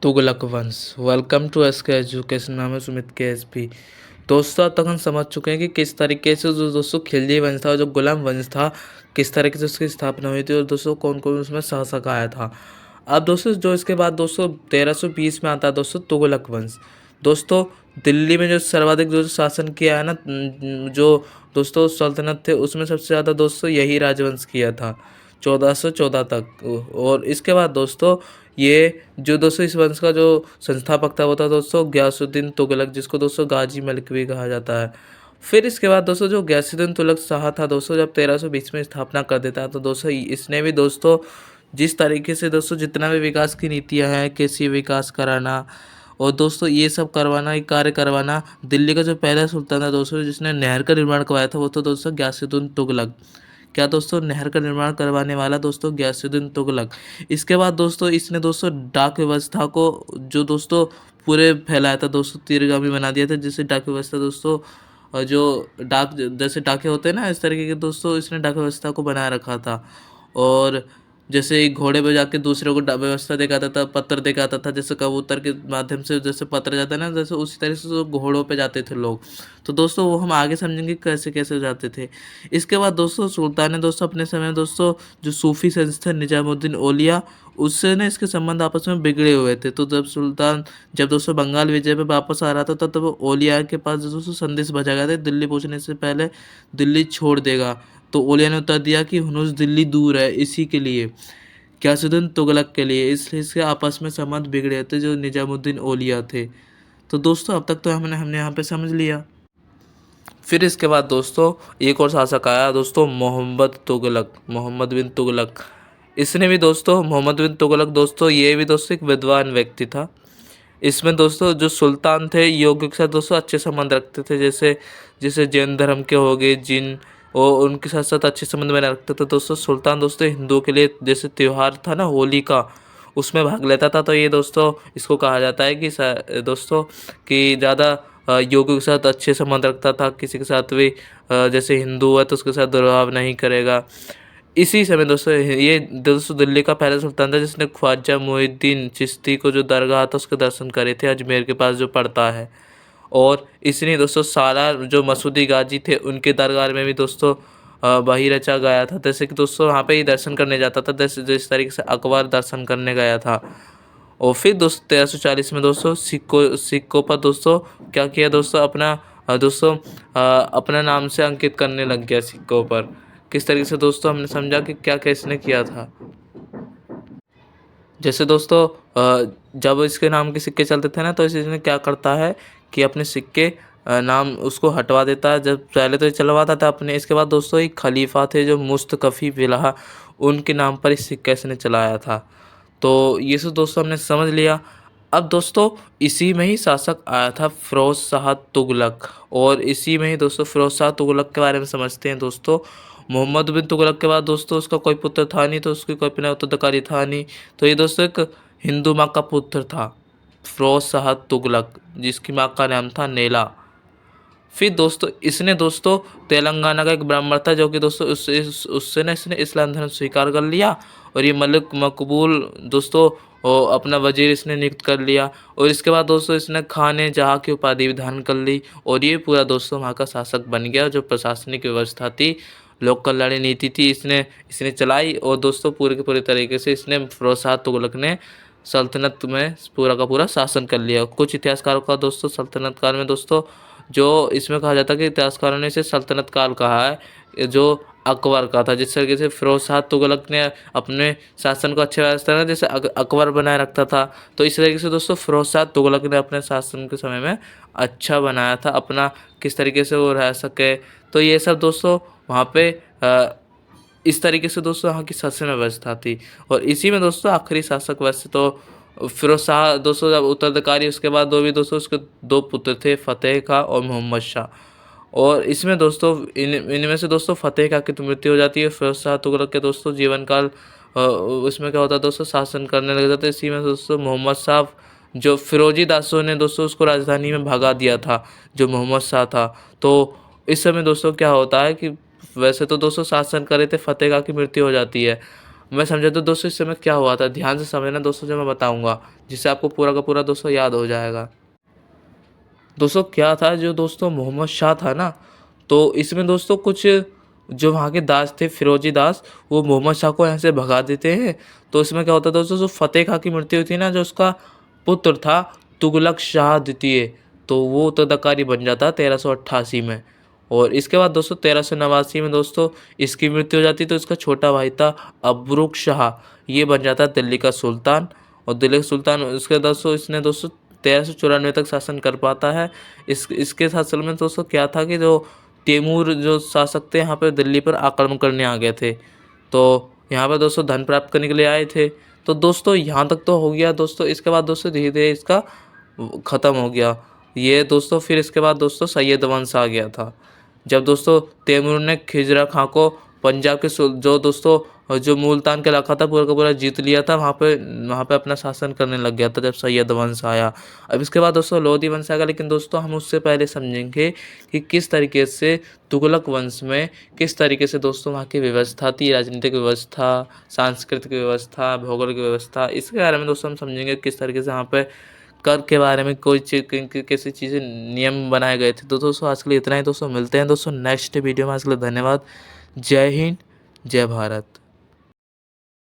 तुगलक वंश। Welcome to SK education. नाम है सुमित के एसपी। दोस्तों अब तक हम समझ चुके हैं कि किस तरीके से जो दोस्तों खिलजी वंश था, जो गुलाम वंश था, किस तरीके से उसकी स्थापना हुई थी और दोस्तों कौन कौन उसमें शासक आया था। अब दोस्तों जो इसके बाद दोस्तों 1320 में आता है दोस्तों तुगलक वंश। दोस्तों दिल्ली में जो सर्वाधिक जो शासन किया है ना, जो दोस्तों सल्तनत थे उसमें सबसे ज़्यादा दोस्तों यही राजवंश किया था 1414 तक। और इसके बाद दोस्तों ये जो दोस्तों इस वंश का जो संस्थापक था वो था दोस्तों गयासुद्दीन तुगलक, जिसको दोस्तों गाजी मलिक भी कहा जाता है। फिर इसके बाद दोस्तों जो गयासुद्दीन तुगलक शाह था दोस्तों, जब 1320 में स्थापना कर देता है तो दोस्तों इसने भी दोस्तों जिस तरीके से दोस्तों जितना भी विकास की नीतियां हैं, कृषि विकास कराना और दोस्तों ये सब करवाना, ये कार्य करवाना, दिल्ली का जो पहला सुल्तान था दोस्तों जिसने नहर का निर्माण करवाया था वो तो दोस्तों गयासुद्दीन तुगलक। क्या दोस्तों, नहर का निर्माण करवाने वाला दोस्तों गयासुद्दीन तुगलक। इसके बाद दोस्तों इसने दोस्तों डाक व्यवस्था को जो दोस्तों पूरे फैलाया था दोस्तों, तीरगामी बना दिया था, जिससे डाक व्यवस्था दोस्तों जो डाक जैसे डाके होते हैं ना, इस तरीके के दोस्तों इसने डाक व्यवस्था को बनाए रखा था। और जैसे एक घोड़े पे जाके दूसरे को व्यवस्था दिखाता था, पत्र दिखाता था, जैसे कबूतर के माध्यम से जैसे पत्र जाता है ना, जैसे उसी तरह से जो घोड़ों पे जाते थे लोग। तो दोस्तों वो हम आगे समझेंगे कैसे कैसे जाते थे। इसके बाद दोस्तों सुल्तान ने दोस्तों अपने समय में दोस्तों जो सूफी संस्था निजामुद्दीन औलिया, उससे ना इसके संबंध आपस में बिगड़े हुए थे। तो जब दोस्तों बंगाल विजय पे वापस आ रहा था तब वो औलिया के पास दोस्तों संदेश भेजा गया था, दिल्ली पहुंचने से पहले दिल्ली छोड़ देगा। तो औलिया ने उत्तर दिया कि हुनूस दिल्ली दूर है, इसी के लिए गयासुद्दीन तुगलक के लिए, इसलिए इसके आपस में संबंध बिगड़े थे जो निजामुद्दीन औलिया थे। तो दोस्तों अब तक तो हमने यहाँ पे समझ लिया। फिर इसके बाद दोस्तों एक और शासक आया दोस्तों, मोहम्मद तुगलक, मोहम्मद बिन तुगलक। इसने भी दोस्तों, मोहम्मद बिन तुगलक दोस्तों ये भी दोस्तों एक विद्वान व्यक्ति था। इसमें दोस्तों जो सुल्तान थे योगियों के साथ दोस्तों अच्छे संबंध रखते थे, जैसे जैसे जैन धर्म के हो गए जिन, और उनके साथ साथ अच्छे संबंध बना रखते थे दोस्तों। सुल्तान दोस्तों हिंदुओं के लिए जैसे त्यौहार था ना होली का, उसमें भाग लेता था। तो ये दोस्तों इसको कहा जाता है कि दोस्तों कि ज़्यादा योगियों के साथ अच्छे संबंध रखता था, किसी के साथ भी जैसे हिंदू है तो उसके साथ दुर्भाव नहीं करेगा। इसी समय दोस्तों ये दोस्तों दिल्ली का पहला सुल्तान था जिसने ख्वाजा मोहिउद्दीन चिश्ती को जो दरगाह था उसके दर्शन करे थे, अजमेर के पास जो पड़ता है। और इसने दोस्तों सालार जो मसूदी गाजी थे उनके दरगाह में भी दोस्तों वही रचा गया था। जैसे कि दोस्तों वहाँ पे ही दर्शन करने जाता था, जैसे जिस तरीके से अकबर दर्शन करने गया था। और फिर दोस्तों 1340 में दोस्तों सिक्कों पर दोस्तों क्या किया दोस्तों, अपना अपना नाम से अंकित करने लग गया सिक्कों पर। किस तरीके से दोस्तों हमने समझा कि क्या क्या इसने किया था। जैसे दोस्तों जब इसके नाम के सिक्के चलते थे ना, तो इसने क्या करता है कि अपने सिक्के नाम उसको हटवा देता है। जब पहले तो ये चलवाता था अपने, इसके बाद दोस्तों एक खलीफा थे जो मुस्तकफ़ी बिलहा, उनके नाम पर इस सिक्का इसने चलाया था। तो ये सब दोस्तों हमने समझ लिया। अब दोस्तों इसी में ही शासक आया था फ़िरोज़ शाह तुगलक, और इसी में ही दोस्तों फ़िरोज़ शाह तुगलक के बारे में समझते हैं दोस्तों। मोहम्मद बिन तुगलक के बाद दोस्तों उसका कोई पुत्र था नहीं, तो उसकी कोई अपना उत्तराधिकारी था नहीं। तो ये दोस्तों एक हिंदू माँ का पुत्र था फ़िरोज़ शाह तुगलक, जिसकी माँ का नाम था नेला। फिर दोस्तों इसने दोस्तों तेलंगाना का एक ब्राह्मण था जो कि दोस्तों उससे ना इसने इस्लाम धर्म स्वीकार कर लिया, और ये मलिक मकबूल दोस्तों अपना वजीर इसने नियुक्त कर लिया। और इसके बाद दोस्तों इसने खाने जहाँ की उपाधि भी धारण कर ली, और ये पूरा दोस्तों वहाँ का शासक बन गया। जो प्रशासनिक व्यवस्था थी, लोक कल्याण नीति थी, इसने इसने चलाई। और दोस्तों पूरे के पूरे तरीके से इसने फ़िरोज़ शाह तुगलक ने सल्तनत में पूरा का पूरा शासन कर लिया। कुछ इतिहासकारों का दोस्तों सल्तनत काल में दोस्तों जो इसमें कहा जाता है कि इतिहासकारों ने इसे सल्तनत काल कहा है, जो अकबर का था। जिस तरीके से फ़िरोज़ शाह तुगलक ने अपने शासन को अच्छे व्यवस्था में जैसे अकबर बनाए रखता था, तो इस तरीके से दोस्तों फ़िरोज़ शाह तुगलक ने अपने शासन के समय में अच्छा बनाया था अपना, किस तरीके से वो रह सके। तो ये सब दोस्तों वहाँ पे इस तरीके से दोस्तों यहाँ की शासन व्यवस्था थी। और इसी में दोस्तों आखिरी शासक वैसे तो फ़िरोज़ शाह दोस्तों जब उत्तराधिकारी, उसके बाद दो भी दोस्तों उसके दो पुत्र थे, फ़तेह खां और मोहम्मद शाह। और इसमें दोस्तों इनमें से दोस्तों फ़तेह खां की तो मृत्यु हो जाती है। फ़िरोज़ शाह तुगलक के दोस्तों जीवन काल उसमें क्या होता है दोस्तों, शासन करने लग जाते हैं। इसी में दोस्तों मोहम्मद शाह जो फिरोजी दासों ने दोस्तों उसको राजधानी में भगा दिया था, जो मोहम्मद शाह था। तो इस समय दोस्तों क्या होता है कि वैसे तो दोस्तों शासन करे थे, फ़तेह खां की मृत्यु हो जाती है। मैं समझा तो दोस्तों इस समय क्या हुआ था, ध्यान से समझना दोस्तों जो मैं बताऊँगा, जिससे आपको पूरा का पूरा दोस्तों याद हो जाएगा। दोस्तों क्या था, जो दोस्तों मोहम्मद शाह था ना, तो इसमें दोस्तों कुछ जो वहाँ के दास थे, फिरोजी दास, वो मोहम्मद शाह को यहाँ से भगा देते हैं। तो इसमें क्या होता है दोस्तों, जो फतेह खां की मृत्यु हुई थी ना, जो उसका पुत्र था तुगलक शाह द्वितीय, तो वो उत्तराधिकारी बन जाता 1388 में। और इसके बाद दोस्तों 1389 में दोस्तों इसकी मृत्यु हो जाती, तो इसका छोटा भाई था अबरुक शाह, ये बन जाता दिल्ली का सुल्तान। और दिल्ली का सुल्तान उसके दोस्तों इसने दोस्तों 1394 तक शासन कर पाता है। इसके शासन में दोस्तों क्या था कि जो तैमूर जो शासक थे यहाँ पे दिल्ली पर आक्रमण करने आ गए थे, तो यहाँ पर दोस्तों धन प्राप्त करने के लिए आए थे। तो दोस्तों यहाँ तक तो हो गया दोस्तों, इसके बाद दोस्तों धीरे धीरे इसका ख़त्म हो गया ये दोस्तों। फिर इसके बाद दोस्तों सैयद वंश आ गया था, जब दोस्तों तैमूर ने खिजरा खां को पंजाब के जो दोस्तों जो मुल्तान का इलाका था पूरा का पूरा जीत लिया था, वहाँ पे अपना शासन करने लग गया था जब सैयद वंश आया। अब इसके बाद दोस्तों लोधी वंश आएगा, लेकिन दोस्तों हम उससे पहले समझेंगे कि किस तरीके से तुगलक वंश में किस तरीके से दोस्तों वहाँ की व्यवस्था थी, राजनीतिक व्यवस्था, सांस्कृतिक व्यवस्था, भौगोलिक व्यवस्था, इसके बारे में दोस्तों हम समझेंगे किस तरीके से वहाँ पे कर के बारे में कोई कैसी चीज़ें नियम बनाए गए थे। तो दोस्तों आज के लिए इतना ही दोस्तों, मिलते हैं दोस्तों नेक्स्ट वीडियो में। आज के लिए धन्यवाद। जय हिंद, जय भारत।